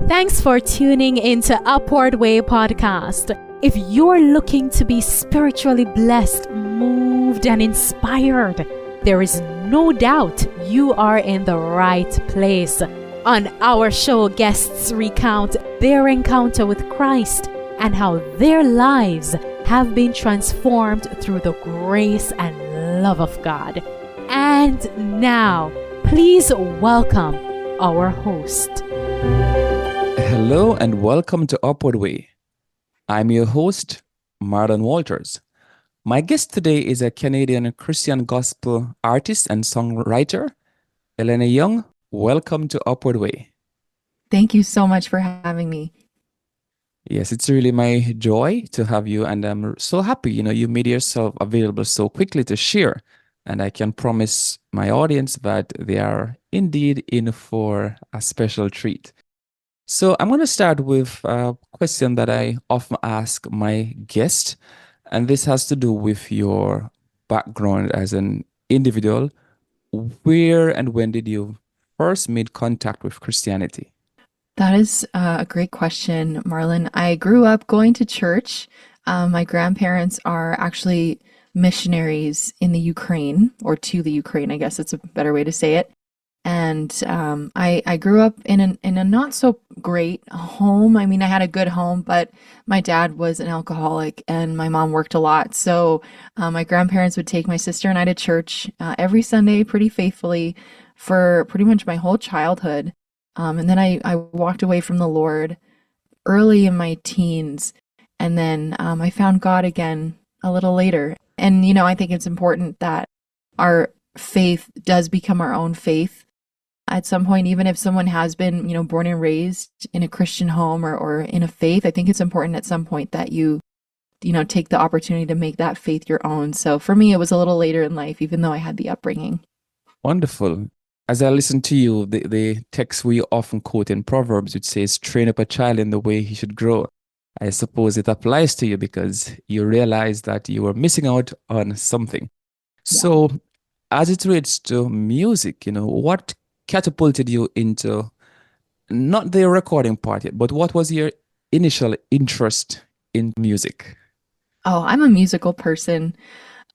Thanks for tuning into Upward Way Podcast. If you're looking to be spiritually blessed, moved, and inspired, there is no doubt you are in the right place. On our show, guests recount their encounter with Christ and how their lives have been transformed through the grace and love of God. And now, please welcome our host. Hello and welcome to Upward Way. I'm your host, Marlon Walters. My guest today is a Canadian Christian gospel artist and songwriter, Elenee Young. Welcome to Upward Way. Thank you so much for having me. Yes, it's really my joy to have you, and I'm so happy, you made yourself available so quickly to share. And I can promise my audience that they are indeed in for a special treat. So I'm going to start with a question that I often ask my guest, and this has to do with your background as an individual. Where and when did you first make contact with Christianity? That is a great question, Marlon. I grew up going to church. My grandparents are actually missionaries in the Ukraine, or to the Ukraine, I guess it's a better way to say it. And I grew up in a not so great home. I mean, I had a good home, but my dad was an alcoholic and my mom worked a lot. So my grandparents would take my sister and I to church every Sunday pretty faithfully for pretty much my whole childhood. And then I walked away from the Lord early in my teens. And then I found God again a little later. And, I think it's important that our faith does become our own faith. At some point, even if someone has been, born and raised in a Christian home or in a faith, I think it's important at some point that you take the opportunity to make that faith your own. So for me, it was a little later in life, even though I had the upbringing. Wonderful. As I listen to you, the text we often quote in Proverbs, which says, train up a child in the way he should grow. I suppose it applies to you because you realize that you were missing out on something. Yeah. So as it relates to music, what catapulted you into not the recording part yet, but what was your initial interest in music? Oh, I'm a musical person.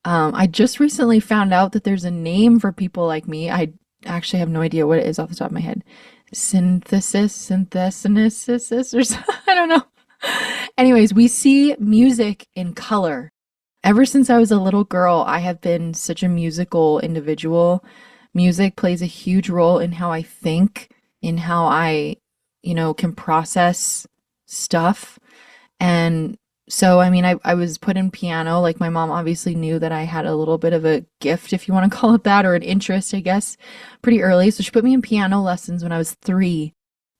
I just recently found out that there's a name for people like me. I actually have no idea what it is off the top of my head. Synthesis, or something. I don't know. Anyways, we see music in color. Ever since I was a little girl, I have been such a musical individual. Music plays a huge role in how I think, in how I, can process stuff. And so, I was put in piano. Like, my mom obviously knew that I had a little bit of a gift, if you want to call it that, or an interest, I guess, pretty early. So she put me in piano lessons when I was 3.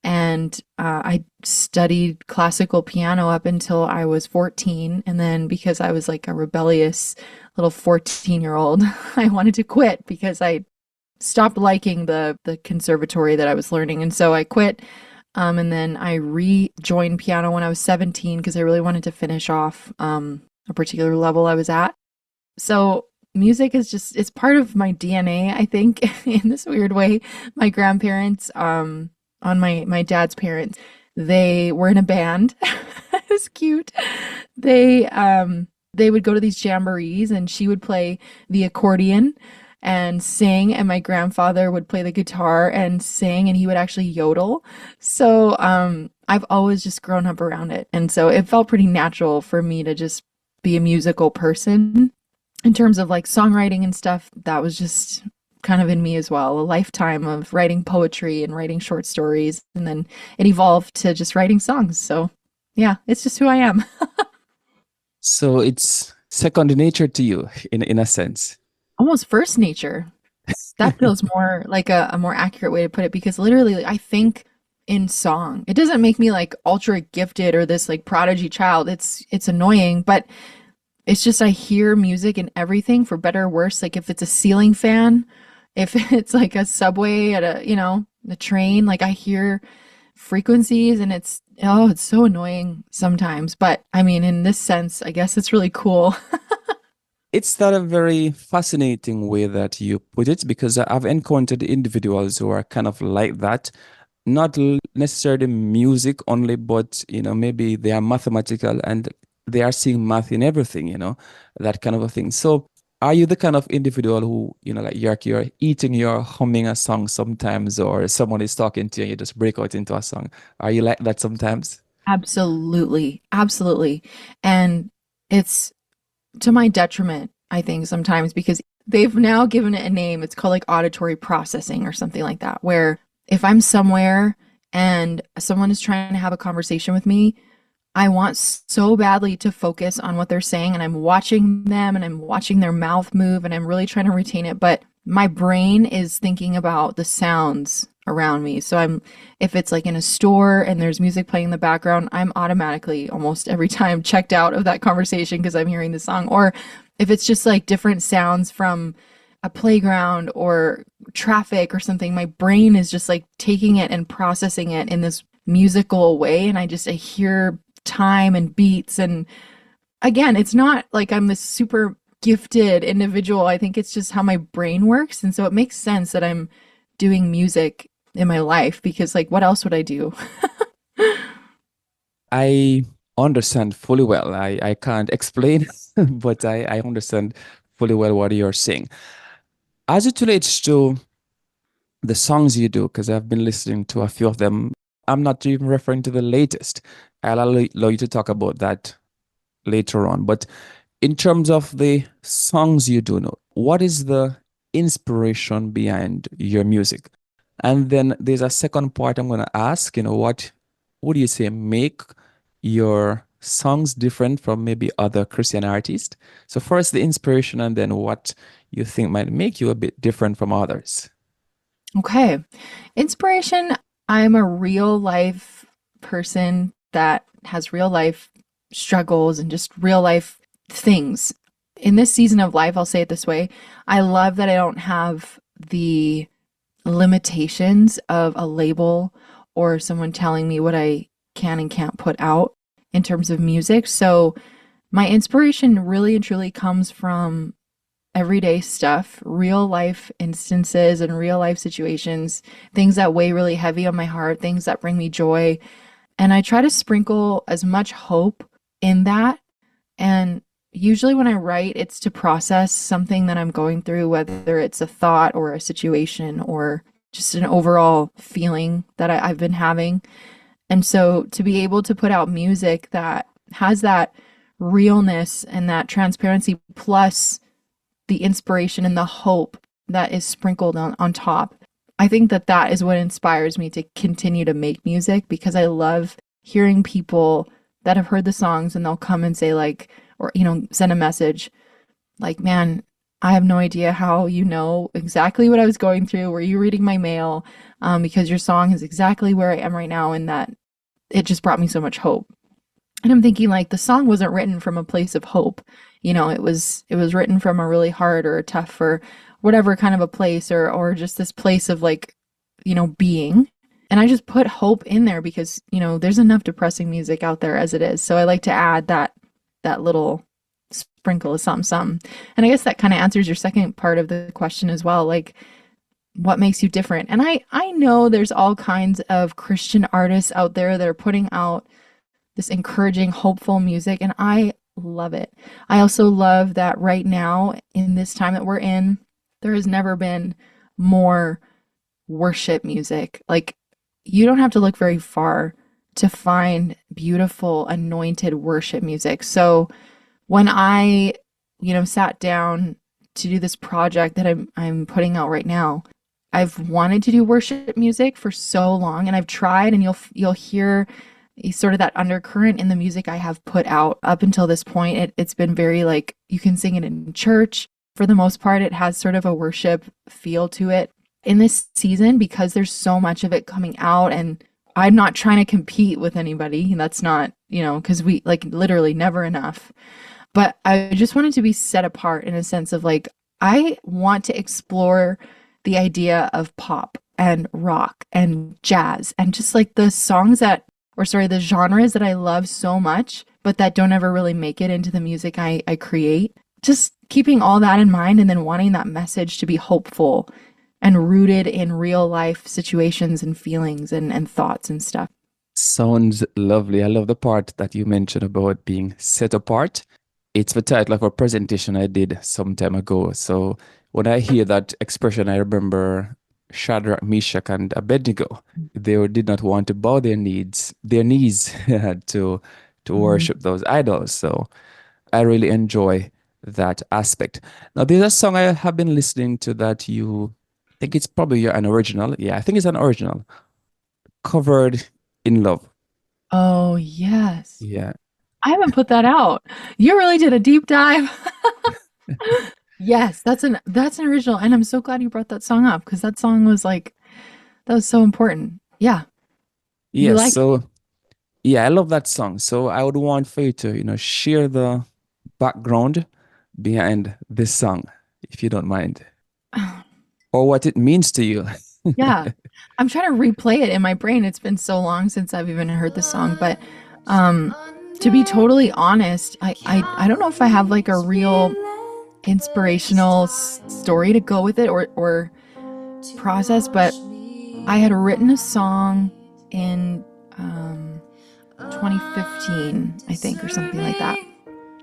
And I studied classical piano up until I was 14. And then because I was like a rebellious little 14-year-old, I wanted to quit because I stopped liking the conservatory that I was learning. And so I quit. And then I rejoined piano when I was 17 because I really wanted to finish off a particular level I was at. So music is it's part of my DNA, I think, in this weird way. My grandparents, on my dad's parents, they were in a band. It was cute. They would go to these jamborees and she would play the accordion and sing, and my grandfather would play the guitar and sing, and he would actually yodel. So I've always just grown up around it. And so it felt pretty natural for me to just be a musical person. In terms of like songwriting and stuff, that was just kind of in me as well. A lifetime of writing poetry and writing short stories, and then it evolved to just writing songs. So yeah, it's just who I am. So it's second nature to you in a sense. Almost first nature. That feels more like a more accurate way to put it, because literally I think in song. It doesn't make me like ultra gifted or this like prodigy child. It's annoying, but it's just I hear music in everything, for better or worse. Like if it's a ceiling fan, if it's like a subway at a train, like I hear frequencies and it's so annoying sometimes. But in this sense, I guess it's really cool. It's not a very fascinating way that you put it, because I've encountered individuals who are kind of like that. not necessarily music only, but maybe they are mathematical and they are seeing math in everything, that kind of a thing. So are you the kind of individual who, like you're eating, you're humming a song sometimes, or someone is talking to you and you just break out into a song? Are you like that sometimes? Absolutely. Absolutely. And it's to my detriment, I think, sometimes because they've now given it a name. It's called like auditory processing or something like that, where if I'm somewhere and someone is trying to have a conversation with me, I want so badly to focus on what they're saying, and I'm watching them and I'm watching their mouth move and I'm really trying to retain it, but my brain is thinking about the sounds around me. So if it's like in a store and there's music playing in the background, I'm automatically almost every time checked out of that conversation because I'm hearing the song. Or if it's just like different sounds from a playground or traffic or something, my brain is just like taking it and processing it in this musical way. And I hear time and beats. And again, it's not like I'm this super gifted individual. I think it's just how my brain works. And so it makes sense that I'm doing music in my life because, like, what else would I do? I understand fully well. I can't explain, but I understand fully well what you're saying. As it relates to the songs you do, because I've been listening to a few of them, I'm not even referring to the latest. I'll allow you to talk about that later on. But in terms of the songs you do know, what is the inspiration behind your music? And then there's a second part I'm going to ask, what would you say make your songs different from maybe other Christian artists? So first the inspiration and then what you think might make you a bit different from others. Okay. Inspiration. I'm a real life person that has real life struggles and just real life things. In this season of life, I'll say it this way. I love that I don't have the limitations of a label or someone telling me what I can and can't put out in terms of music. So my inspiration really and truly comes from everyday stuff, real life instances and real life situations, things that weigh really heavy on my heart, things that bring me joy. And I try to sprinkle as much hope in that. And usually when I write, it's to process something that I'm going through, whether it's a thought or a situation or just an overall feeling that I've been having. And so to be able to put out music that has that realness and that transparency plus the inspiration and the hope that is sprinkled on top. I think that that is what inspires me to continue to make music because I love hearing people that have heard the songs and they'll come and say like, or, send a message like, man, I have no idea how you know exactly what I was going through. Were you reading my mail? Because your song is exactly where I am right now. And that it just brought me so much hope. And I'm thinking like the song wasn't written from a place of hope. It was written from a really hard or a tough or whatever kind of a place or just this place of like, being. And I just put hope in there because, there's enough depressing music out there as it is. So I like to add that little sprinkle of something. And I guess that kind of answers your second part of the question as well. Like, what makes you different? And I know there's all kinds of Christian artists out there that are putting out this encouraging, hopeful music, and I love it. I also love that right now, in this time that we're in, there has never been more worship music. Like, you don't have to look very far to find beautiful, anointed worship music. So when I, sat down to do this project that I'm putting out right now, I've wanted to do worship music for so long, and I've tried, and you'll hear sort of that undercurrent in the music I have put out up until this point. It's been very like, you can sing it in church. For the most part, it has sort of a worship feel to it. In this season, because there's so much of it coming out, and I'm not trying to compete with anybody. That's not, because we like literally never enough. But I just wanted to be set apart in a sense of like, I want to explore the idea of pop and rock and jazz and just like the songs the genres that I love so much, but that don't ever really make it into the music I create. Just keeping all that in mind and then wanting that message to be hopeful and rooted in real life situations and feelings and thoughts and stuff. Sounds lovely. I love the part that you mentioned about being set apart. It's the title of a presentation I did some time ago. So when I hear that expression, I remember Shadrach, Meshach, and Abednego. They did not want to bow their knees to worship those idols. So I really enjoy that aspect. Now, there's a song I have been listening to that you think it's probably an original. Yeah, I think it's an original. Covered in Love. Oh, yes. Yeah. I haven't put that out. You really did a deep dive. Yes, that's an original, and I'm so glad you brought that song up because that song was like that was so important. Yeah, you Yes. like it. So yeah, I love that song. So I would want for you to, share the background behind this song, if you don't mind, or what it means to you. Yeah. I'm trying to replay it in my brain. It's been so long since I've even heard the song, but um to be totally honest, I don't know if I have like a real inspirational story to go with it or process, but I had written a song in 2015, I think, or something like that.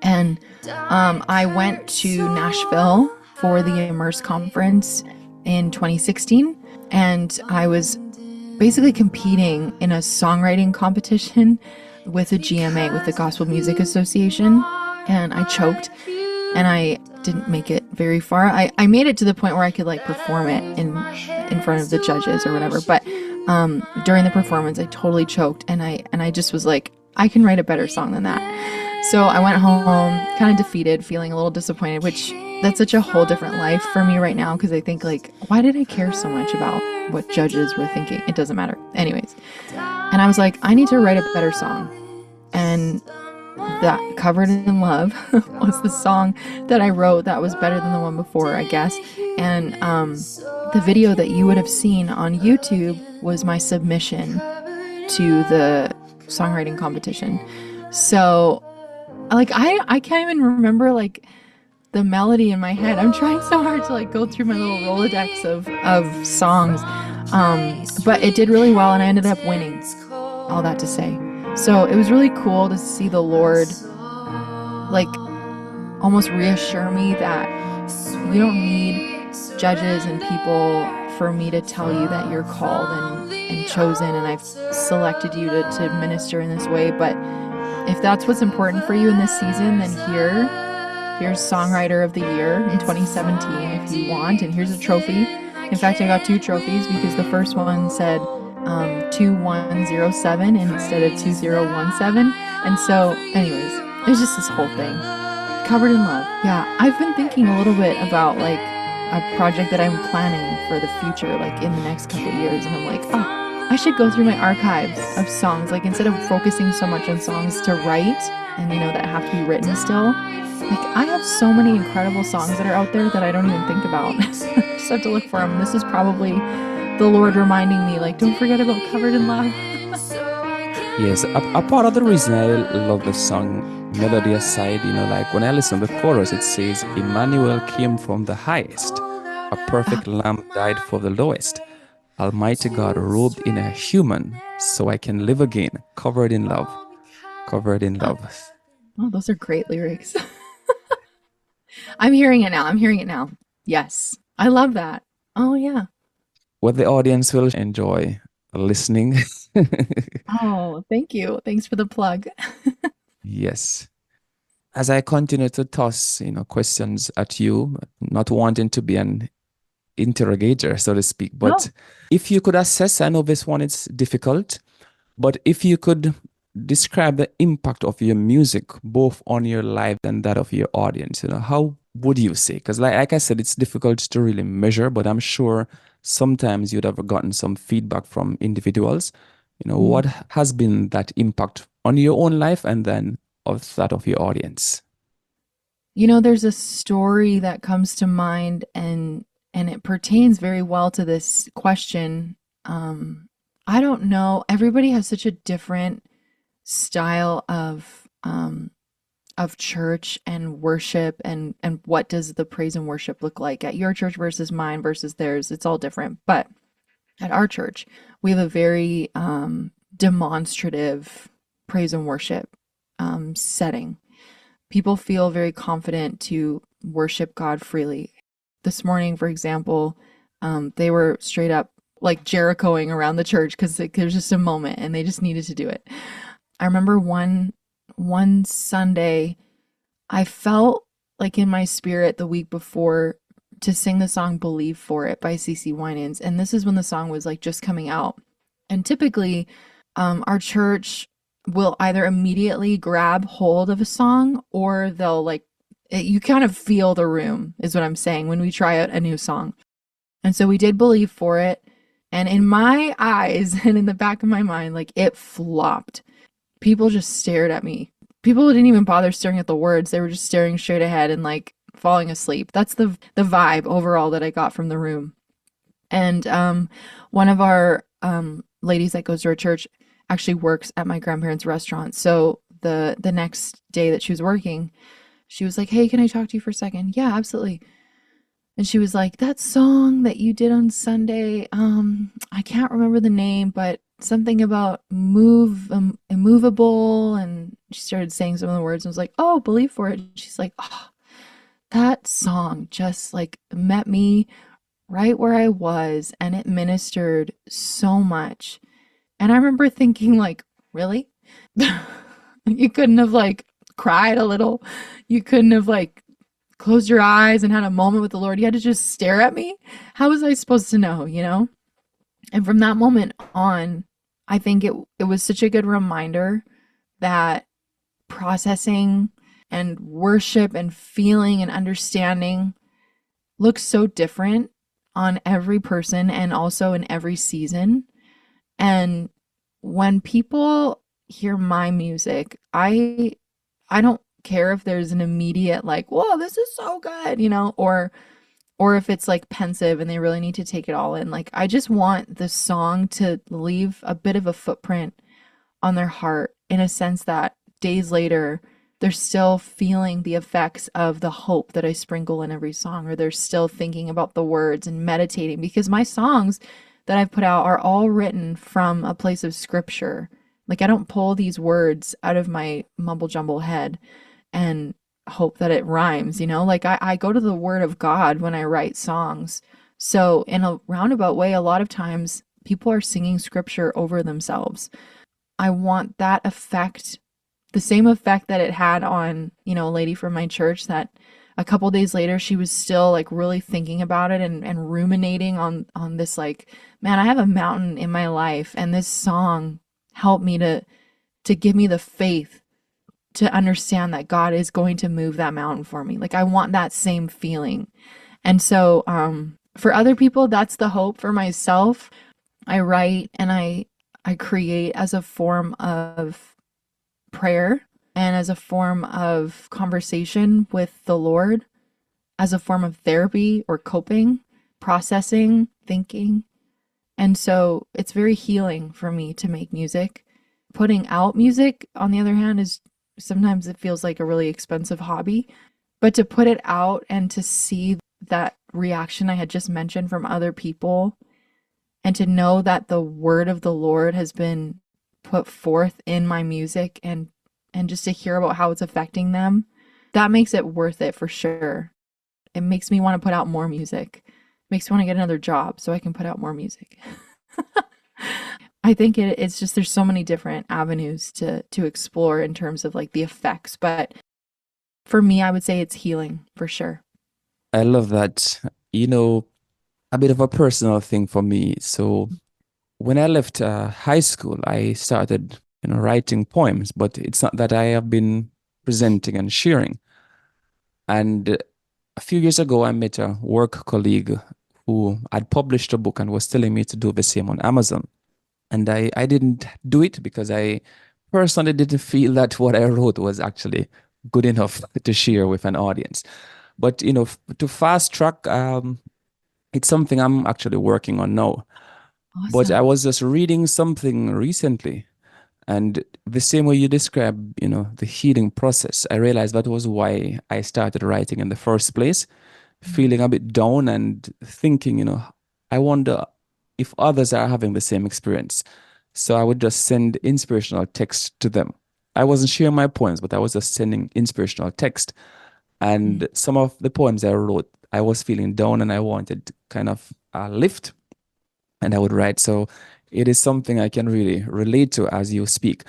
And I went to Nashville for the Immerse conference in 2016, and I was basically competing in a songwriting competition with the GMA, with the Gospel Music Association, and I choked and I didn't make it very far. I made it to the point where I could like perform it in front of the judges or whatever, but during the performance I totally choked, and I just was like, I can write a better song than that. So I went home kind of defeated, feeling a little disappointed, which that's such a whole different life for me right now, because I think like, why did I care so much about what judges were thinking? It doesn't matter. Anyways. And I was like, I need to write a better song. And that Covered in Love was the song that I wrote that was better than the one before, I guess. And the video that you would have seen on YouTube was my submission to the songwriting competition. So like I can't even remember like the melody in my head. I'm trying so hard to like go through my little Rolodex of songs. But it did really well, and I ended up winning. All that to say. So it was really cool to see the Lord like almost reassure me that you don't need judges and people for me to tell you that you're called and chosen, and I've selected you to minister in this way. But if that's what's important for you in this season, then here's Songwriter of the Year in 2017 if you want, and here's a trophy. In fact, I got 2 trophies because the first one said 2107 instead of 2017. And so anyways, there's just this whole thing. Covered in Love. Yeah, I've been thinking a little bit about like a project that I'm planning for the future, like in the next couple of years, and I'm like, oh, I should go through my archives of songs, like instead of focusing so much on songs to write and that have to be written still. Like I have so many incredible songs that are out there that I don't even think about. I just have to look for them. This is probably the Lord reminding me, like, don't forget about Covered in Love. Yes, a part of the reason I love the song, melody aside, like when I listen to the chorus, it says, Emmanuel came from the highest, a perfect lamb died for the lowest, Almighty God robed in a human, so I can live again, covered in love, covered in love. Oh, those are great lyrics. I'm hearing it now. Yes, I love that. Oh, yeah. What the audience will enjoy listening. Oh, thank you. Thanks for the plug. Yes. As I continue to toss, questions at you, not wanting to be an interrogator, so to speak, but if you could assess, I know this one is difficult, but if you could describe the impact of your music, both on your life and that of your audience, how would you say? Because like I said, it's difficult to really measure, but I'm sure sometimes you'd have gotten some feedback from individuals. What has been that impact on your own life and then of that of your audience? There's a story that comes to mind, and it pertains very well to this question. I don't know. Everybody has such a different style of of church and worship, and what does the praise and worship look like at your church versus mine versus theirs. It's all different. But at our church, we have a very demonstrative praise and worship setting. People feel very confident to worship God freely. This morning, for example, they were straight up like Jerichoing around the church because there's just a moment and they just needed to do it. I remember one Sunday, I felt like in my spirit the week before to sing the song Believe For It by CeCe Winans. And this is when the song was like just coming out. And typically, our church will either immediately grab hold of a song or they'll like, you kind of feel the room, is what I'm saying, when we try out a new song. And so we did Believe For It. And in my eyes and in the back of my mind, like it flopped. People just stared at me. People didn't even bother staring at the words. They were just staring straight ahead and like falling asleep. That's the vibe overall that I got from the room. And one of our ladies that goes to our church actually works at my grandparents' restaurant. So the next day that she was working, she was like, "Hey, can I talk to you for a second?" "Yeah, absolutely." And she was like, "That song that you did on Sunday, I can't remember the name, but something about immovable." And she started saying some of the words and was like, "Oh, Believe For It." She's like, "Oh, that song just like met me right where I was and it ministered so much." And I remember thinking like, really? You couldn't have like cried a little? You couldn't have like closed your eyes and had a moment with the Lord? You had to just stare at me? How was I supposed to know, you know? And from that moment on, I think it was such a good reminder that processing and worship and feeling and understanding looks so different on every person and also in every season. And when people hear my music, I don't care if there's an immediate like, "Whoa, this is so good," you know, or if it's like pensive and they really need to take it all in. Like I just want the song to leave a bit of a footprint on their heart in a sense that days later they're still feeling the effects of the hope that I sprinkle in every song, or they're still thinking about the words and meditating, because my songs that I've put out are all written from a place of scripture. Like I don't pull these words out of my mumble jumble head and hope that it rhymes, you know? Like I go to the word of God when I write songs. So in a roundabout way, a lot of times people are singing scripture over themselves. I want that effect, the same effect that it had on, you know, a lady from my church, that a couple days later she was still like really thinking about it and ruminating on this, like, man, I have a mountain in my life and this song helped me to give me the faith to understand that God is going to move that mountain for me. Like I want that same feeling. And so for other people, that's the hope. For myself, I write and I create as a form of prayer and as a form of conversation with the Lord, as a form of therapy or coping, processing, thinking. And so it's very healing for me to make music. Putting out music, on the other hand, is sometimes it feels like a really expensive hobby. But to put it out and to see that reaction I had just mentioned from other people, and to know that the word of the Lord has been put forth in my music, and just to hear about how it's affecting them, that makes it worth it for sure. It makes me want to put out more music. It makes me want to get another job so I can put out more music. I think it's just, there's so many different avenues to explore in terms of like the effects. But for me, I would say it's healing for sure. I love that. You know, a bit of a personal thing for me. So when I left high school, I started, writing poems, but it's not that I have been presenting and sharing. And a few years ago, I met a work colleague who had published a book and was telling me to do the same on Amazon. And I didn't do it because I personally didn't feel that what I wrote was actually good enough to share with an audience. But, to fast track, it's something I'm actually working on now. But I Awesome. was just reading something recently, And the same way you describe, the healing process, I realized that was why I started writing in the first place, feeling a bit down and thinking, I wonder if others are having the same experience. So I would just send inspirational text to them. I wasn't sharing my poems, but I was just sending inspirational text. And some of the poems I wrote, I was feeling down and I wanted kind of a lift, and I would write. So it is something I can really relate to as you speak.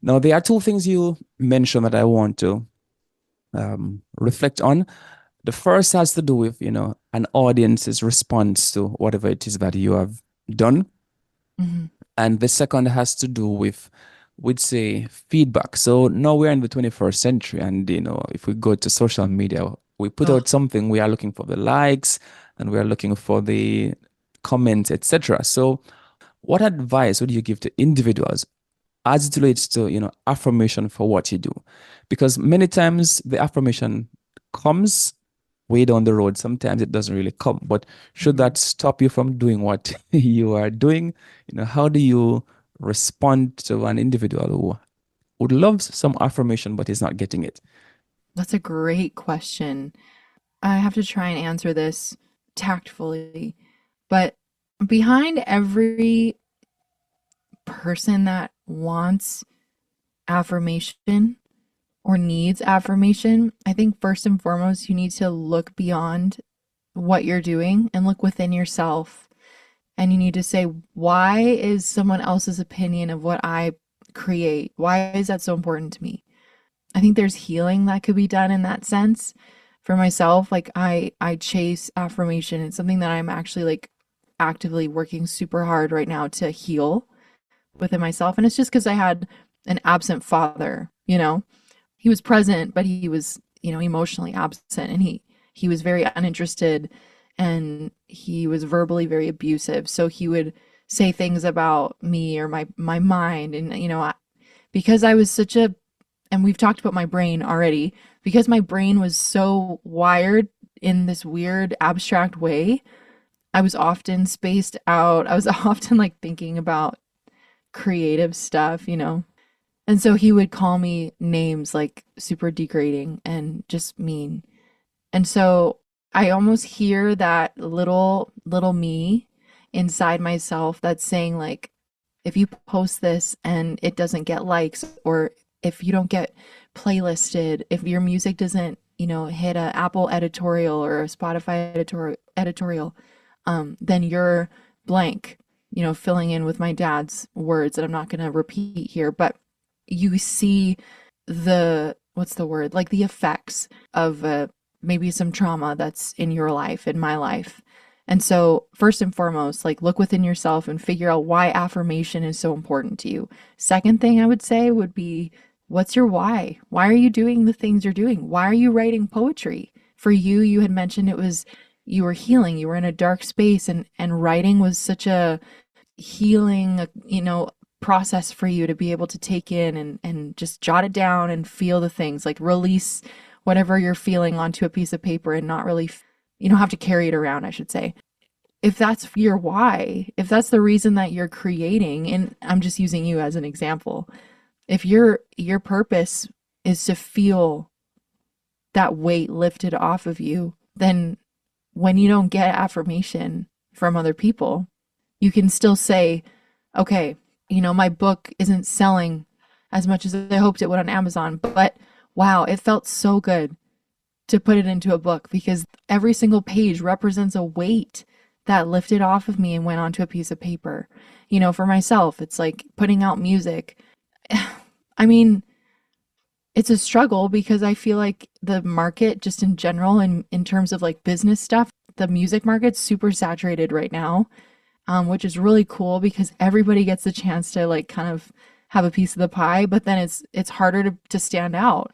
Now, there are two things you mentioned that I want to reflect on. The first has to do with, an audience's response to whatever it is that you have done. Mhm. And the second has to do with, we'd say, feedback. So now we're in the 21st century, and if we go to social media, we put Oh, out something, we are looking for the likes and we are looking for the comments, etc. So what advice would you give to individuals as it relates to, affirmation for what you do? Because many times the affirmation comes way down the road. Sometimes it doesn't really come. But should mhm. that stop you from doing what you are doing? How do you respond to an individual who would love some affirmation but is not getting it? That's a great question. I have to try and answer this tactfully, but behind every person that wants affirmation or needs affirmation, I think first and foremost, you need to look beyond what you're doing and look within yourself. And you need to say, why is someone else's opinion of what I create? Why is that so important to me? I think there's healing that could be done in that sense. For myself, like I chase affirmation. It's something that I'm actually like actively working super hard right now to heal within myself. And it's just because I had an absent father, He was present, but he was, emotionally absent, and he was very uninterested, and he was verbally very abusive. So he would say things about me or my mind, and because I was such a, and we've talked about my brain already, because my brain was so wired in this weird abstract way, I was often spaced out. I was often like thinking about creative stuff. And so he would call me names like super degrading and just mean. And so I almost hear that little me inside myself that's saying like, if you post this and it doesn't get likes, or if you don't get playlisted, if your music doesn't, hit a Apple editorial or a Spotify editorial, then you're blank, filling in with my dad's words that I'm not going to repeat here. But you see what's the word? Like the effects of maybe some trauma that's in your life, in my life. And so, first and foremost, like look within yourself and figure out why affirmation is so important to you. Second thing I would say would be, what's your why? Why are you doing the things you're doing? Why are you writing poetry? For you, you had mentioned it was you were healing, you were in a dark space, and writing was such a healing, process for you to be able to take in and just jot it down and feel the things, like release whatever you're feeling onto a piece of paper and not really, you don't have to carry it around, I should say. If that's your why, if that's the reason that you're creating, and I'm just using you as an example, if your purpose is to feel that weight lifted off of you, then when you don't get affirmation from other people, you can still say, okay, my book isn't selling as much as I hoped it would on Amazon, but wow, it felt so good to put it into a book because every single page represents a weight that lifted off of me and went onto a piece of paper. For myself, it's like putting out music. I mean, it's a struggle because I feel like the market, just in general, and in terms of like business stuff, the music market's super saturated right now, which is really cool because everybody gets the chance to like kind of have a piece of the pie, but then it's harder to stand out.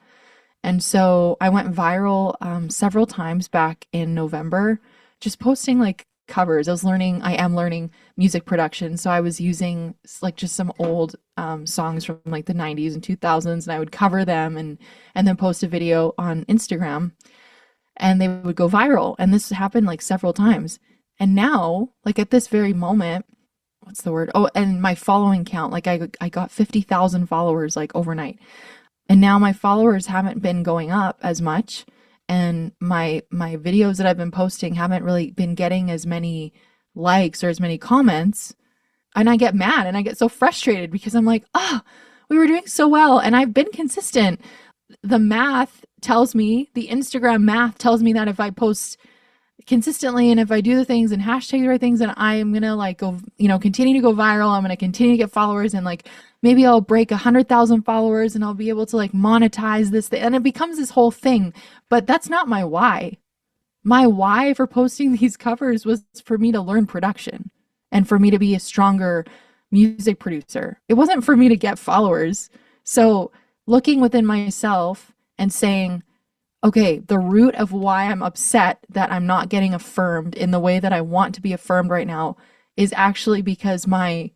And so I went viral several times back in November, just posting like covers. I am learning music production. So I was using like just some old songs from like the 90s and 2000s, and I would cover them and then post a video on Instagram, and they would go viral. And this happened like several times. And now, like at this very moment, what's the word? Oh, and my following count. Like I got 50,000 followers like overnight. And now my followers haven't been going up as much, and my videos that I've been posting haven't really been getting as many likes or as many comments. And I get mad and I get so frustrated because I'm like, "Oh, we were doing so well and I've been consistent." The math tells me, the Instagram math tells me that if I post consistently and if I do the things and hashtag the right things, then I'm gonna like go, continue to go viral. I'm gonna continue to get followers, and like maybe I'll break 100,000 followers and I'll be able to like monetize this thing. And it becomes this whole thing. But that's not my why. My why for posting these covers was for me to learn production and for me to be a stronger music producer. It wasn't for me to get followers. So looking within myself and saying, okay, the root of why I'm upset that I'm not getting affirmed in the way that I want to be affirmed right now is actually because my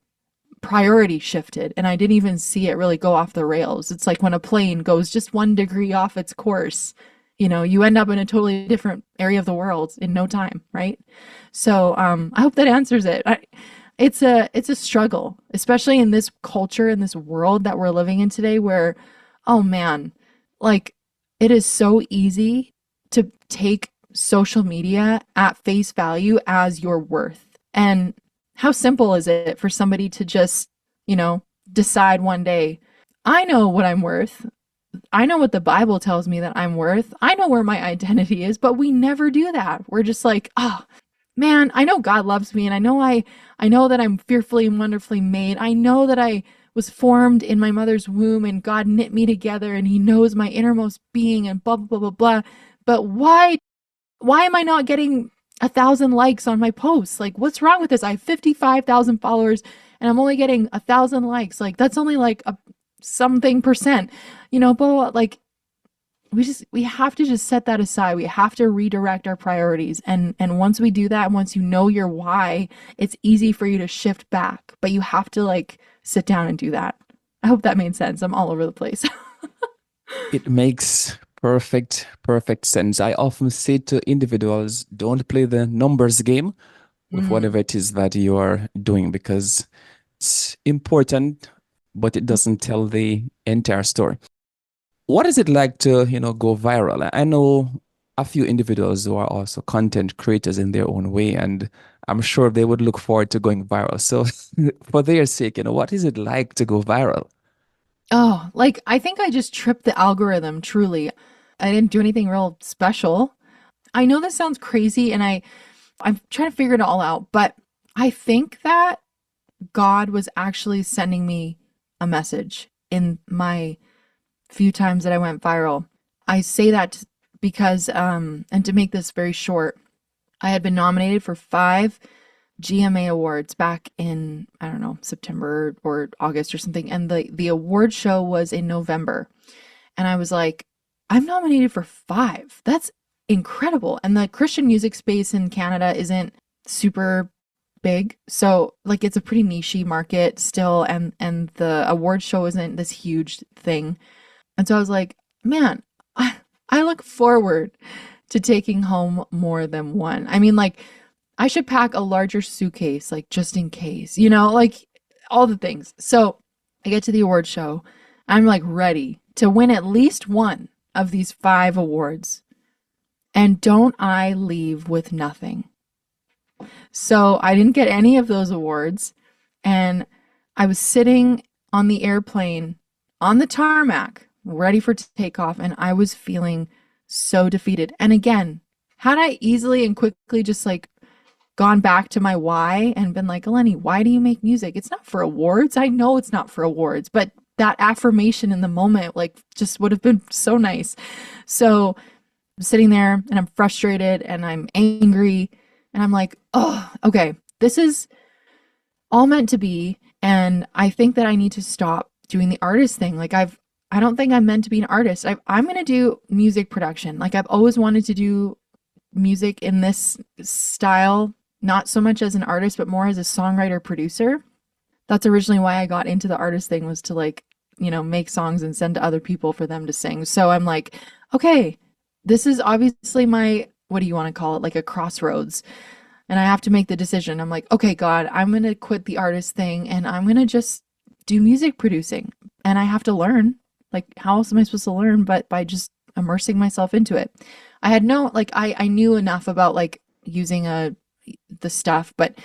priority shifted and I didn't even see it really go off the rails. It's like when a plane goes just 1 degree off its course, you end up in a totally different area of the world in no time, right? So I hope that answers it. It's a struggle, especially in this culture, in this world that we're living in today where, oh man, like it is so easy to take social media at face value as your worth. And how simple is it for somebody to just, decide one day, I know what I'm worth. I know what the Bible tells me that I'm worth. I know where my identity is, but we never do that. We're just like, oh, man, I know God loves me, and I know that I'm fearfully and wonderfully made. I know that I was formed in my mother's womb and God knit me together and he knows my innermost being and blah, blah, blah, blah. But why am I not getting 1,000 likes on my posts? Like, what's wrong with this? I have 55,000 followers and I'm only getting 1,000 likes. Like, that's only like a something percent, blah, blah, blah. Like, we have to just set that aside. We have to redirect our priorities. And once we do that, once you know your why, it's easy for you to shift back. But you have to like sit down and do that. I hope that made sense. I'm all over the place. It makes perfect sense. I often say to individuals, don't play the numbers game with whatever it is that you are doing, because it's important, but it doesn't tell the entire story. What is it like to, go viral? I know a few individuals who are also content creators in their own way, and I'm sure they would look forward to going viral. So for their sake, what is it like to go viral? Oh, like I think I just tripped the algorithm, truly. I didn't do anything real special. I know this sounds crazy and I'm trying to figure it all out, but I think that God was actually sending me a message in my few times that I went viral. I say that because, and to make this very short, I had been nominated for 5 GMA awards back in, I don't know, September or August or something. And the award show was in November. And I was like, I'm nominated for 5. That's incredible. And the Christian music space in Canada isn't super big. So like it's a pretty niche market still. And the award show isn't this huge thing. And so I was like, man, I look forward to taking home more than one. I mean, like, I should pack a larger suitcase, like, just in case, like all the things. So I get to the award show. I'm like ready to win at least one of these 5 awards. And don't I leave with nothing? So I didn't get any of those awards. And I was sitting on the airplane on the tarmac, ready for takeoff, and I was feeling so defeated. And again, had I easily and quickly just like gone back to my why and been like, Elenee, why do you make music? It's not for awards. I know it's not for awards, but that affirmation in the moment, like, just would have been so nice. So I'm sitting there and I'm frustrated and I'm angry and I'm like, oh, okay, this is all meant to be. And I think that I need to stop doing the artist thing. Like, I don't think I'm meant to be an artist. I'm going to do music production. Like, I've always wanted to do music in this style, not so much as an artist, but more as a songwriter producer. That's originally why I got into the artist thing, was to like, make songs and send to other people for them to sing. So I'm like, okay, this is obviously my, what do you want to call it? Like a crossroads. And I have to make the decision. I'm like, okay, God, I'm going to quit the artist thing and I'm going to just do music producing. And I have to learn. Like, how else am I supposed to learn but by just immersing myself into it? I had no, like, I knew enough about like using the stuff, but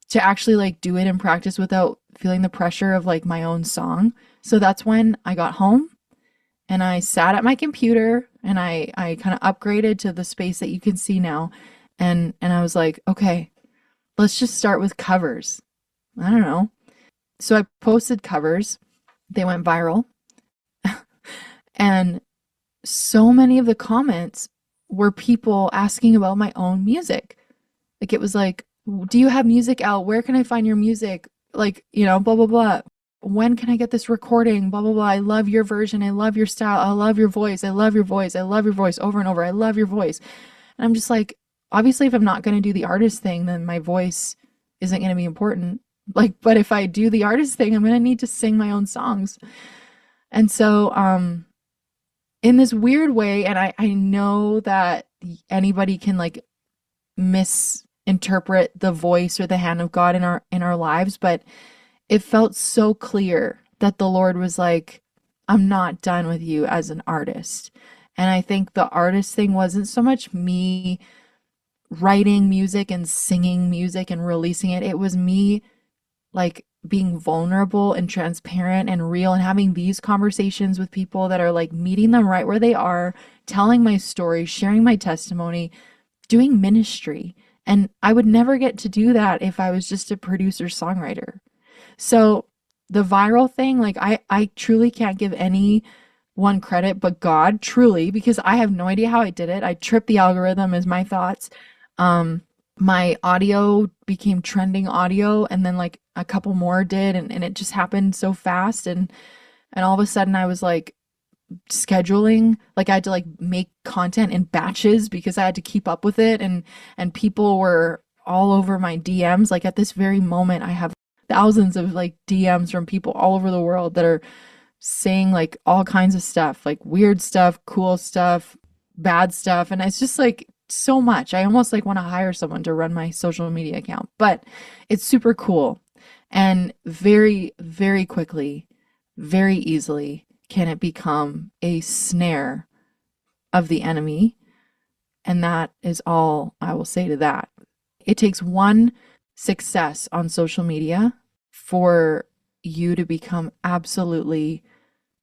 to actually like do it in practice without feeling the pressure of like my own song. So that's when I got home and I sat at my computer and I kind of upgraded to the space that you can see now. And I was like, okay, let's just start with covers. I don't know. So I posted covers. They went viral. And so many of the comments were people asking about my own music. Like it was like, do you have music out? Where can I find your music? Like, blah, blah, blah. When can I get this recording? Blah, blah, blah. I love your version. I love your style. I love your voice. I love your voice. I love your voice over and over. I love your voice. And I'm just like, obviously, if I'm not going to do the artist thing, then my voice isn't going to be important. Like, but if I do the artist thing, I'm going to need to sing my own songs. And so, in this weird way, and I know that anybody can like misinterpret the voice or the hand of God in our lives, but it felt so clear that the Lord was like, I'm not done with you as an artist. And I think the artist thing wasn't so much me writing music and singing music and releasing it. It was me like being vulnerable and transparent and real and having these conversations with people that are like meeting them right where they are, telling my story, sharing my testimony, doing ministry. And I would never get to do that if I was just a producer songwriter. So the viral thing, like I truly can't give anyone credit but God, truly, because I have no idea how I did it. I tripped the algorithm is my thoughts. My audio became trending audio and then like a couple more did and it just happened so fast and all of a sudden I was like scheduling, like I had to like make content in batches because I had to keep up with it and people were all over my DMs. Like at this very moment I have thousands of like DMs from people all over the world that are saying like all kinds of stuff, like weird stuff, cool stuff, bad stuff, and it's just like so much. I almost like want to hire someone to run my social media account, but it's super cool. And very, very quickly, very easily can it become a snare of the enemy. And that is all I will say to that. It takes one success on social media for you to become absolutely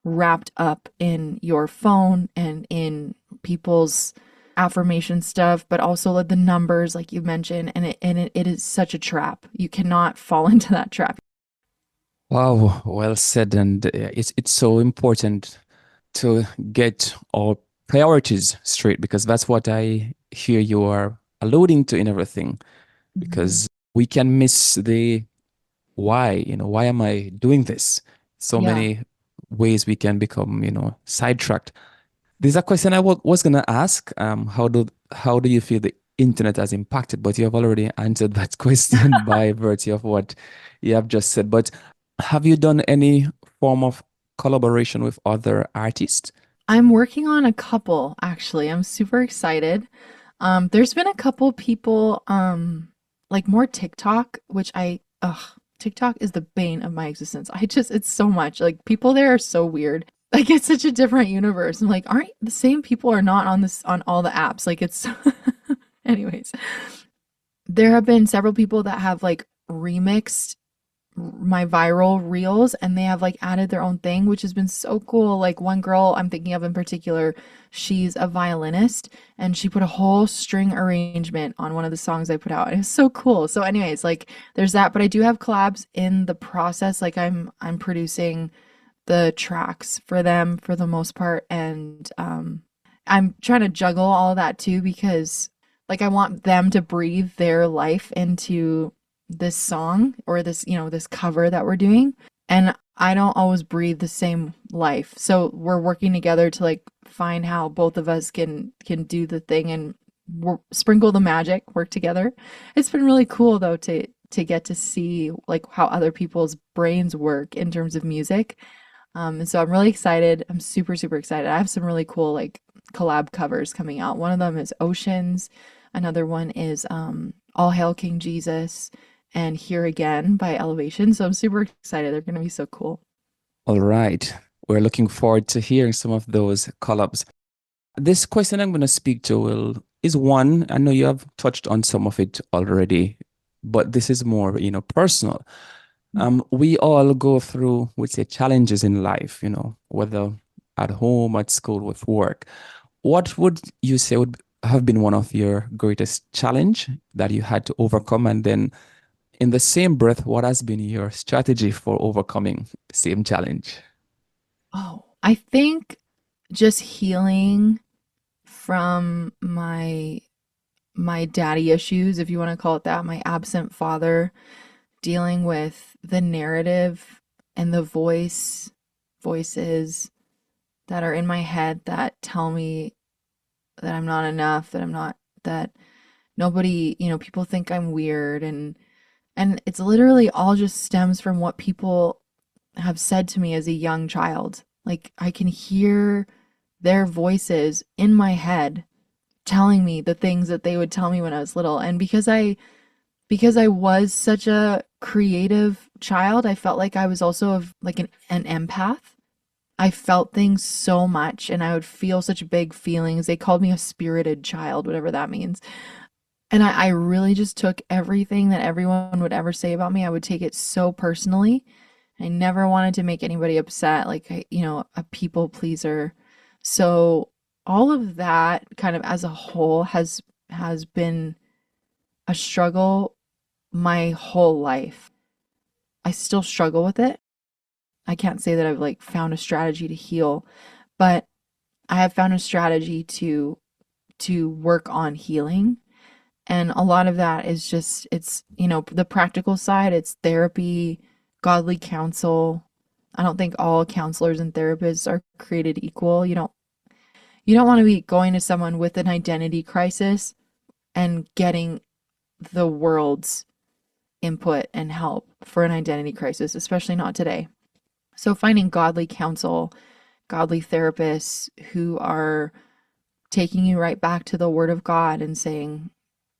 wrapped up in your phone and in people's affirmation stuff, but also like the numbers, like you mentioned, and it is such a trap. You cannot fall into that trap. Wow, well said. And it's so important to get our priorities straight because that's what I hear you are alluding to in everything. Because we can miss the why, why am I doing this? So Yeah. many ways we can become, sidetracked. There's a question I was gonna ask. How do you feel the internet has impacted? But you have already answered that question by virtue of what you have just said. But have you done any form of collaboration with other artists? I'm working on a couple, actually. I'm super excited. There's been a couple people, like more TikTok, which TikTok is the bane of my existence. It's so much. Like people there are so weird. Like it's such a different universe. I'm like, aren't the same people are not on all the apps? Like it's, anyways. There have been several people that have like remixed my viral reels and they have like added their own thing, which has been so cool. Like one girl I'm thinking of in particular, she's a violinist and she put a whole string arrangement on one of the songs I put out. It was so cool. So anyways, like there's that, but I do have collabs in the process. Like I'm producing the tracks for them for the most part and I'm trying to juggle all of that too because like I want them to breathe their life into this song or this, this cover that we're doing. And I don't always breathe the same life. So we're working together to like find how both of us can do the thing and sprinkle the magic, work together. It's been really cool though to get to see like how other people's brains work in terms of music. And so I'm really excited. I'm super, super excited. I have some really cool like collab covers coming out. One of them is Oceans. Another one is All Hail King Jesus and Here Again by Elevation. So I'm super excited. They're going to be so cool. All right. We're looking forward to hearing some of those collabs. This question I'm going to speak to is one, I know you have touched on some of it already, but this is more, personal. We all go through, would say, challenges in life, whether at home, at school, with work. What would you say would have been one of your greatest challenge that you had to overcome? And then in the same breath, what has been your strategy for overcoming the same challenge? Oh, I think just healing from my daddy issues, if you want to call it that, my absent father, dealing with the narrative and the voices that are in my head that tell me that I'm not enough, that nobody, people think I'm weird, and it's literally all just stems from what people have said to me as a young child. Like I can hear their voices in my head telling me the things that they would tell me when I was little. And because I was such a creative child, I felt like I was also like an empath. I felt things so much and I would feel such big feelings. They called me a spirited child, whatever that means. And I really just took everything that everyone would ever say about me. I would take it so personally. I never wanted to make anybody upset, like, a people pleaser. So all of that kind of as a whole has been a struggle my whole life. I still struggle with it. I can't say that I've like found a strategy to heal, but I have found a strategy to work on healing. And a lot of that is just it's, the practical side, it's therapy, godly counsel. I don't think all counselors and therapists are created equal. You don't want to be going to someone with an identity crisis and getting the world's input and help for an identity crisis, especially not today. So finding godly counsel, godly therapists who are taking you right back to the word of God and saying,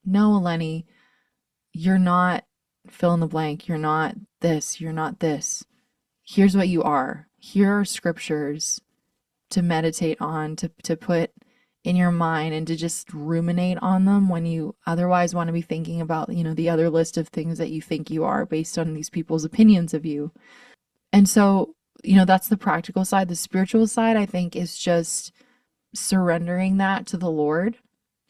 no, Elenee, you're not fill in the blank. You're not this. You're not this. Here's what you are. Here are scriptures to meditate on, to put in your mind and to just ruminate on them when you otherwise want to be thinking about, the other list of things that you think you are based on these people's opinions of you. And so, that's the practical side. The spiritual side, I think, is just surrendering that to the Lord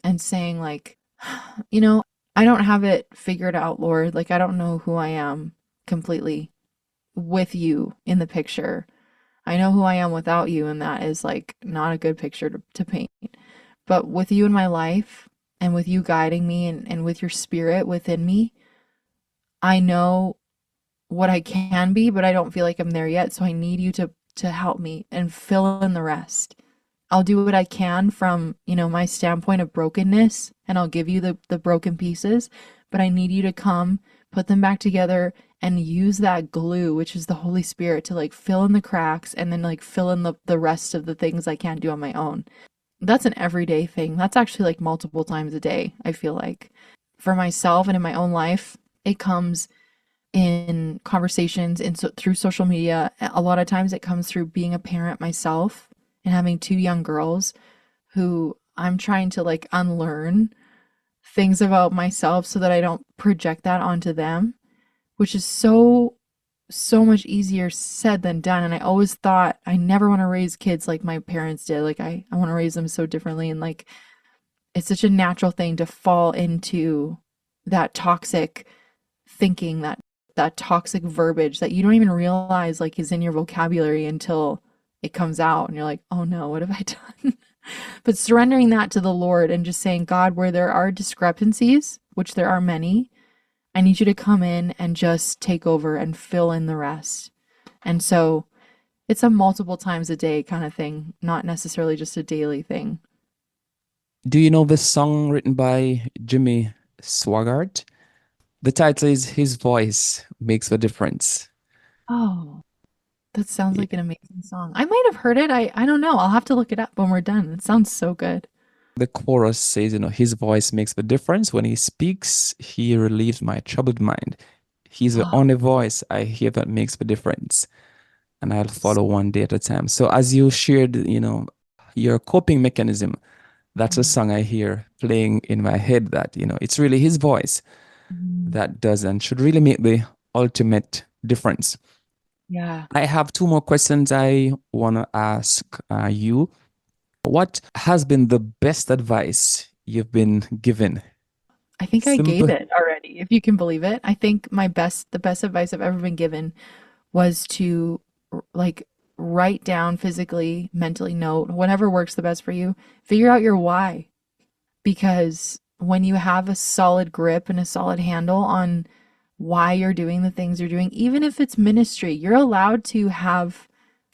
and saying, like, I don't have it figured out, Lord. Like, I don't know who I am completely with you in the picture. I know who I am without you, and that is like not a good picture to paint. But with you in my life and with you guiding me and with your spirit within me, I know what I can be, but I don't feel like I'm there yet. So I need you to help me and fill in the rest. I'll do what I can from, my standpoint of brokenness, and I'll give you the broken pieces, but I need you to come, put them back together, and use that glue, which is the Holy Spirit, to like fill in the cracks and then like fill in the rest of the things I can't do on my own. That's an everyday thing. That's actually like multiple times a day, I feel like. For myself and in my own life, it comes in conversations and through social media. A lot of times it comes through being a parent myself and having two young girls who I'm trying to like unlearn things about myself so that I don't project that onto them, which is so much easier said than done. And I always thought I never want to raise kids like my parents did. Like I want to raise them so differently. And like it's such a natural thing to fall into that toxic thinking, that toxic verbiage that you don't even realize like is in your vocabulary until it comes out and you're like, oh no, what have I done? But surrendering that to the Lord and just saying, God, where there are discrepancies, which there are many, I need you to come in and just take over and fill in the rest. And so it's a multiple times a day kind of thing, not necessarily just a daily thing. Do you know this song written by Jimmy Swaggart? The title is His Voice Makes the Difference. Oh, that sounds Yeah. like an amazing song. I might have heard it. I don't know. I'll have to look it up when we're done. It sounds so good. the chorus says, his voice makes the difference. When he speaks, he relieves my troubled mind. He's the only voice I hear that makes the difference. And I'll follow one day at a time. So as you shared, your coping mechanism, that's a song I hear playing in my head that, it's really his voice that does and should really make the ultimate difference. Yeah. I have two more questions I want to ask you. What has been the best advice you've been given? I think I gave Simple. it already, if you can believe it. I think the best advice I've ever been given was to like write down physically, mentally note, whatever works the best for you, figure out your why. Because when you have a solid grip and a solid handle on why you're doing the things you're doing, even if it's ministry, you're allowed to have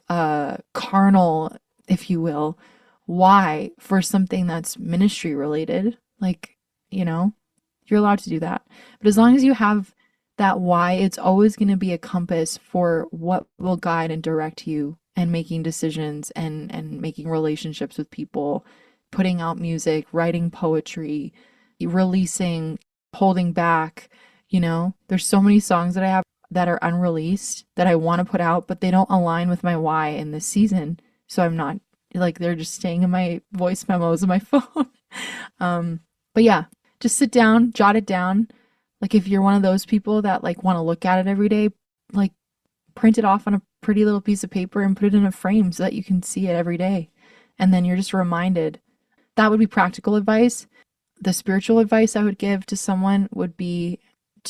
a carnal, if you will, why for something that's ministry related. Like, you're allowed to do that. But as long as you have that why, it's always going to be a compass for what will guide and direct you and making decisions and making relationships with people, putting out music, writing poetry, releasing, holding back. There's so many songs that I have that are unreleased that I want to put out, but they don't align with my why in this season. So I'm not like, they're just staying in my voice memos on my phone. But yeah, just sit down, jot it down. Like if you're one of those people that like want to look at it every day, like print it off on a pretty little piece of paper and put it in a frame so that you can see it every day. And then you're just reminded. That would be practical advice. The spiritual advice I would give to someone would be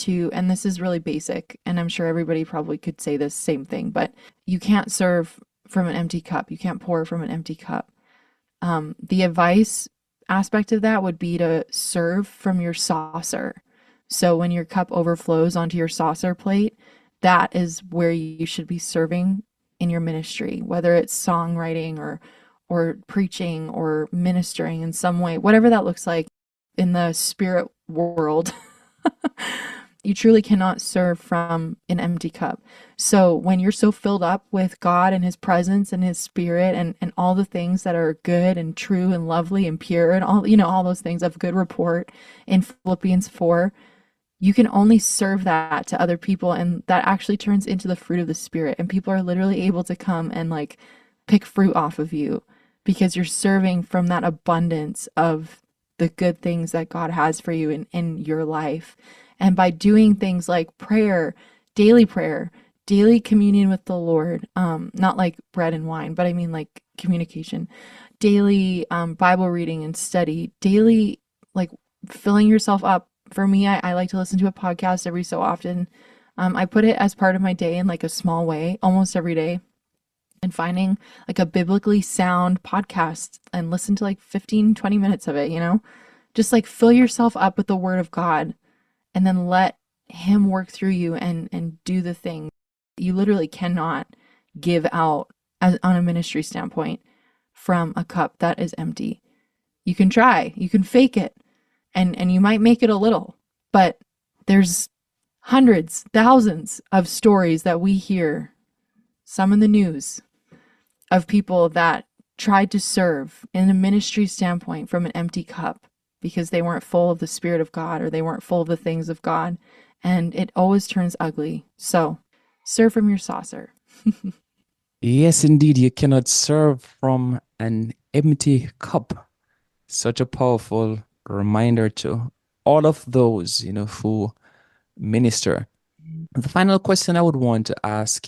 and this is really basic, and I'm sure everybody probably could say this same thing, but you can't serve from an empty cup. You can't pour from an empty cup. The advice aspect of that would be to serve from your saucer. So when your cup overflows onto your saucer plate, that is where you should be serving in your ministry, whether it's songwriting or preaching or ministering in some way, whatever that looks like in the spirit world. You truly cannot serve from an empty cup. So when you're so filled up with God and his presence and his spirit and all the things that are good and true and lovely and pure and all those things of good report in Philippians 4, you can only serve that to other people, and that actually turns into the fruit of the spirit, and people are literally able to come and like pick fruit off of you because you're serving from that abundance of the good things that God has for you in your life. And by doing things like prayer, daily communion with the Lord, not like bread and wine, but I mean like communication, daily Bible reading and study, daily like filling yourself up. For me, I like to listen to a podcast every so often. I put it as part of my day in like a small way, almost every day, and finding like a biblically sound podcast and listen to like 15-20 minutes of it, just like fill yourself up with the word of God. And then let him work through you and do the thing. You literally cannot give out on a ministry standpoint from a cup that is empty. You can try, you can fake it, and you might make it a little, but there's hundreds, thousands of stories that we hear, some in the news, of people that tried to serve in a ministry standpoint from an empty cup, because they weren't full of the Spirit of God or they weren't full of the things of God. And it always turns ugly. So serve from your saucer. Yes, indeed. You cannot serve from an empty cup. Such a powerful reminder to all of those, who minister. The final question I would want to ask,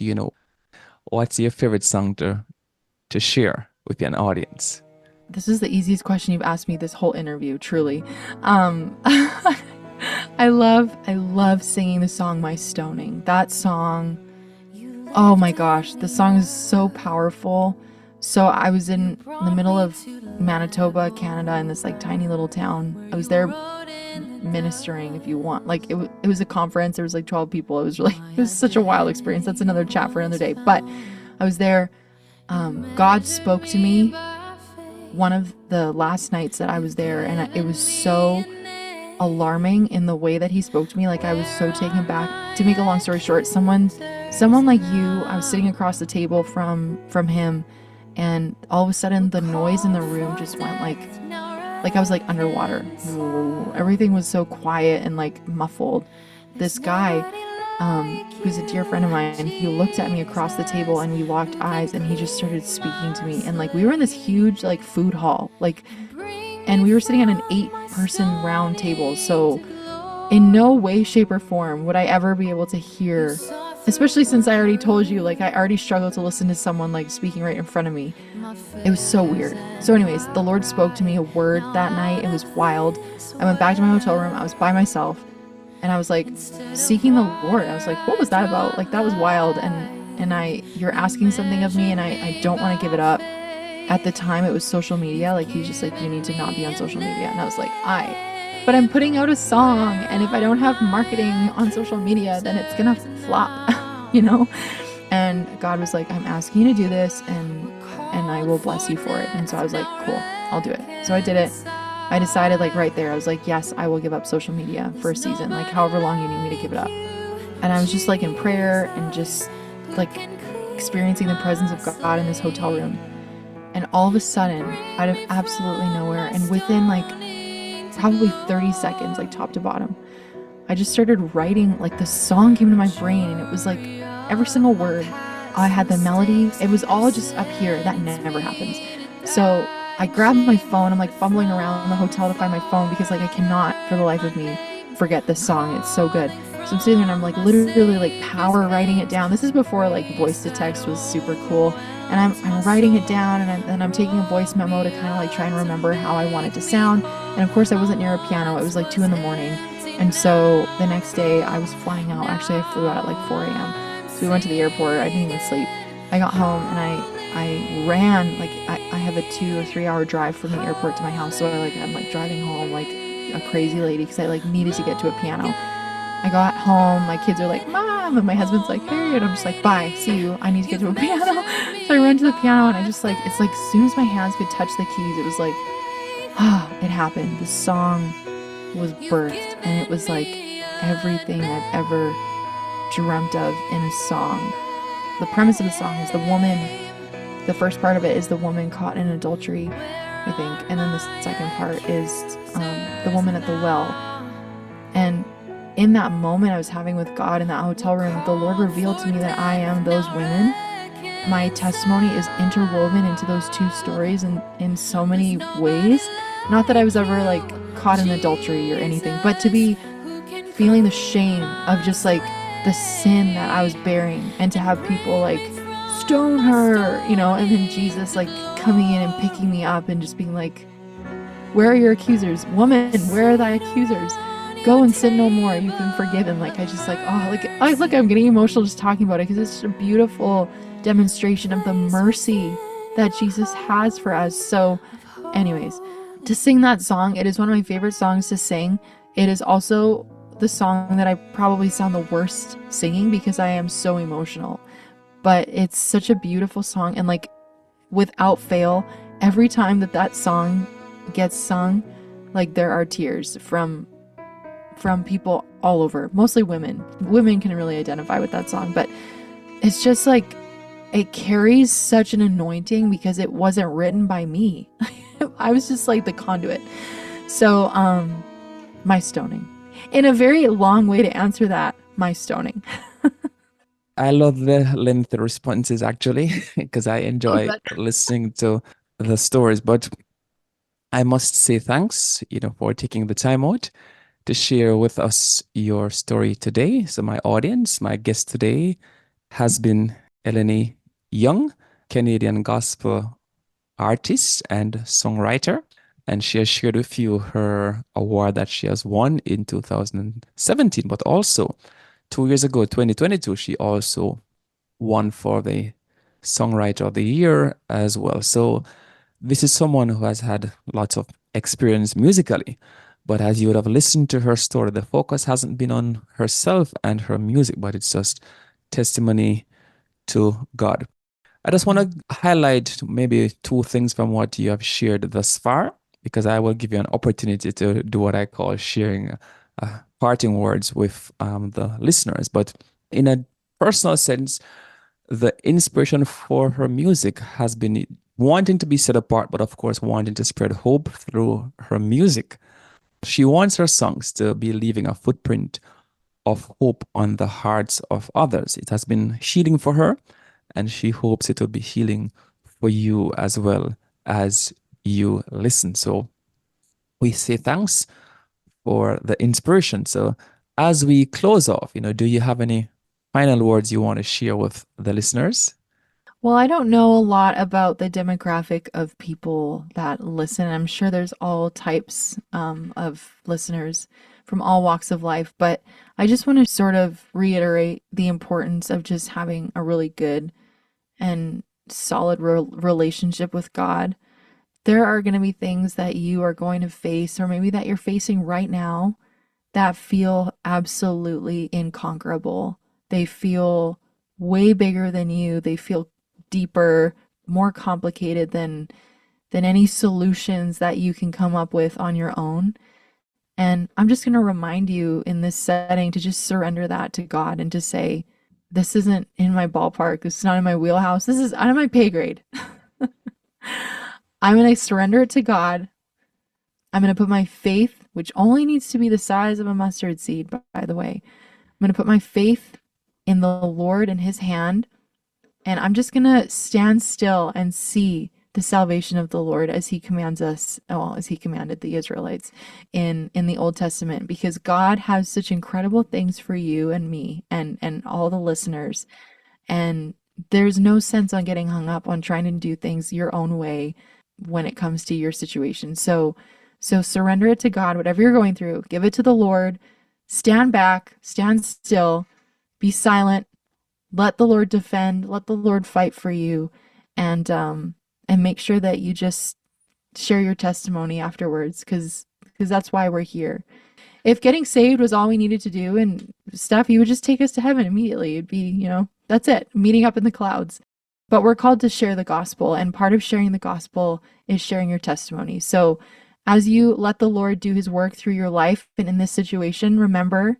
what's your favorite song to share with an audience? This is the easiest question you've asked me this whole interview, truly. I love singing the song My Stoning. That song, oh my gosh, the song is so powerful. So I was in the middle of Manitoba, Canada, in this like tiny little town. I was there ministering, if you want. Like it was a conference. There was like 12 people. It was such a wild experience. That's another chat for another day. But I was there. God spoke to me one of the last nights that I was there, and it was so alarming in the way that he spoke to me. Like I was so taken back. To make a long story short, someone like you, I was sitting across the table from him, and all of a sudden the noise in the room just went like Like I was like underwater. Everything was so quiet and like muffled. This guy, who's a dear friend of mine, he looked at me across the table and we locked eyes and he just started speaking to me. And like we were in this huge like food hall, like, and we were sitting at an 8-person round table. So in no way, shape, or form would I ever be able to hear, especially since I already told you, like I already struggled to listen to someone like speaking right in front of me. It was so weird. So anyways, the Lord spoke to me a word that night. It was wild. I went back to my hotel room. I was by myself and I was like seeking the Lord. I was like, what was that about? Like that was wild. And you're asking something of me and I don't want to give it up. At the time it was social media. Like he's just like, you need to not be on social media. And I was like, but I'm putting out a song, and if I don't have marketing on social media, then it's gonna flop, you know? And God was like, I'm asking you to do this, and I will bless you for it. And so I was like, cool, I'll do it. So I did it. I decided like right there, I was like, yes, I will give up social media for a season, like however long you need me to give it up. And I was just like in prayer and just like experiencing the presence of God in this hotel room. And all of a sudden, out of absolutely nowhere, and within like probably 30 seconds, like top to bottom, I just started writing, like the song came to my brain, and it was like every single word. I had the melody. It was all just up here. That never happens. So I grabbed my phone. I'm like fumbling around the hotel to find my phone because like I cannot for the life of me forget this song. It's so good. So I'm sitting there and I'm like literally like power writing it down. This is before like voice to text was super cool. And I'm writing it down, and I'm taking a voice memo to kind of like try and remember how I want it to sound. And of course I wasn't near a piano. It was like 2 a.m. And so the next day I was flying out. Actually, I flew out at like 4 a.m. So we went to the airport. I didn't even sleep. I got home and I ran, like I have a 2 or 3 hour drive from the airport to my house. So I'm like driving home like a crazy lady because I like needed to get to a piano. I got home, my kids are like, Mom, and my husband's like, hey, and I'm just like, bye, see you, I need to get to a piano. So I run to the piano and I just like, it's like as soon as my hands could touch the keys, it was like, it happened. The song was birthed, and it was like everything I've ever dreamt of in a song. The premise of the song is the first part of it is the woman caught in adultery, I think, and then the second part is the woman at the well. And in that moment I was having with God in that hotel room, the Lord revealed to me that I am those women. My testimony is interwoven into those 2 stories in so many ways. Not that I was ever like caught in adultery or anything, but to be feeling the shame of just like the sin that I was bearing, and to have people like stone her, you know, and then Jesus like coming in and picking me up and just being like, where are your accusers? Woman, where are thy accusers? Go and sin no more. You've been forgiven. Like I just like, look, I'm getting emotional just talking about it because it's just a beautiful demonstration of the mercy that Jesus has for us. So anyways, to sing that song, it is one of my favorite songs to sing. It is also the song that I probably sound the worst singing because I am so emotional. But it's such a beautiful song, and like without fail, every time that song gets sung, like there are tears from people all over, mostly women. Women can really identify with that song, but it's just like it carries such an anointing because it wasn't written by me. I was just like the conduit. So my stoning. In a very long way to answer that, my stoning. I love the lengthy responses actually, because I enjoy listening to the stories. But I must say thanks, for taking the time out to share with us your story today. So my audience, my guest today has been Elenee Young, Canadian gospel artist and songwriter. And she has shared with you her award that she has won in 2017, but also 2 years ago, 2022, she also won for the Songwriter of the Year as well. So this is someone who has had lots of experience musically, but as you would have listened to her story, the focus hasn't been on herself and her music, but it's just testimony to God. I just want to highlight maybe 2 things from what you have shared thus far, because I will give you an opportunity to do what I call sharing parting words with the listeners. But in a personal sense, the inspiration for her music has been wanting to be set apart, but of course, wanting to spread hope through her music. She wants her songs to be leaving a footprint of hope on the hearts of others. It has been healing for her, and she hopes it will be healing for you as well as you listen. So we say thanks for the inspiration. So as we close off, do you have any final words you want to share with the listeners? Well, I don't know a lot about the demographic of people that listen. I'm sure there's all types of listeners from all walks of life, but I just want to sort of reiterate the importance of just having a really good and solid relationship with God. There are going to be things that you are going to face, or maybe that you're facing right now, that feel absolutely inconquerable. They feel way bigger than you. They feel deeper, more complicated than any solutions that you can come up with on your own. And I'm just going to remind you in this setting to just surrender that to God and to say, this isn't in my ballpark. This is not in my wheelhouse. This is out of my pay grade. I'm going to surrender it to God. I'm going to put my faith, which only needs to be the size of a mustard seed, by the way. I'm going to put my faith in the Lord and his hand. And I'm just going to stand still and see the salvation of the Lord as he commands us, as he commanded the Israelites in the Old Testament, because God has such incredible things for you and me and all the listeners. And there's no sense on getting hung up on trying to do things your own way when it comes to your situation. So surrender it to God, whatever you're going through, give it to the Lord, stand back, stand still, be silent, let the Lord defend, let the Lord fight for you, and make sure that you just share your testimony afterwards, because that's why we're here. If getting saved was all we needed to do and stuff, he would just take us to heaven immediately. It'd be, that's it, meeting up in the clouds. But we're called to share the gospel, and part of sharing the gospel is sharing your testimony. So as you let the Lord do his work through your life and in this situation, remember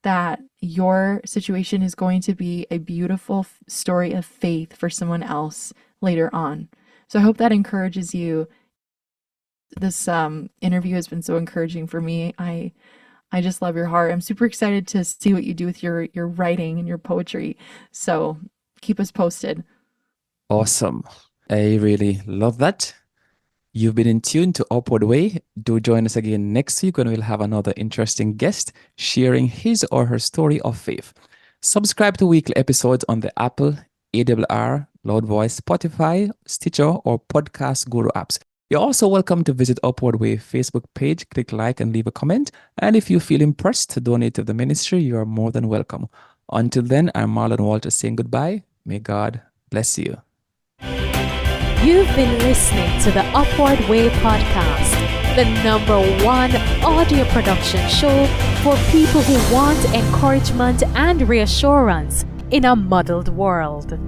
that your situation is going to be a beautiful story of faith for someone else later on. So I hope that encourages you. This interview has been so encouraging for me. I just love your heart. I'm super excited to see what you do with your writing and your poetry. So keep us posted. Awesome. I really love that. You've been in tune to Upward Way. Do join us again next week when we'll have another interesting guest sharing his or her story of faith. Subscribe to weekly episodes on the Apple, AWR, Loud Voice, Spotify, Stitcher, or Podcast Guru apps. You're also welcome to visit Upward Way Facebook page, click like and leave a comment. And if you feel impressed to donate to the ministry, you are more than welcome. Until then, I'm Marlon Walter saying goodbye. May God bless you. You've been listening to the Upward Way podcast, the #1 audio production show for people who want encouragement and reassurance in a muddled world.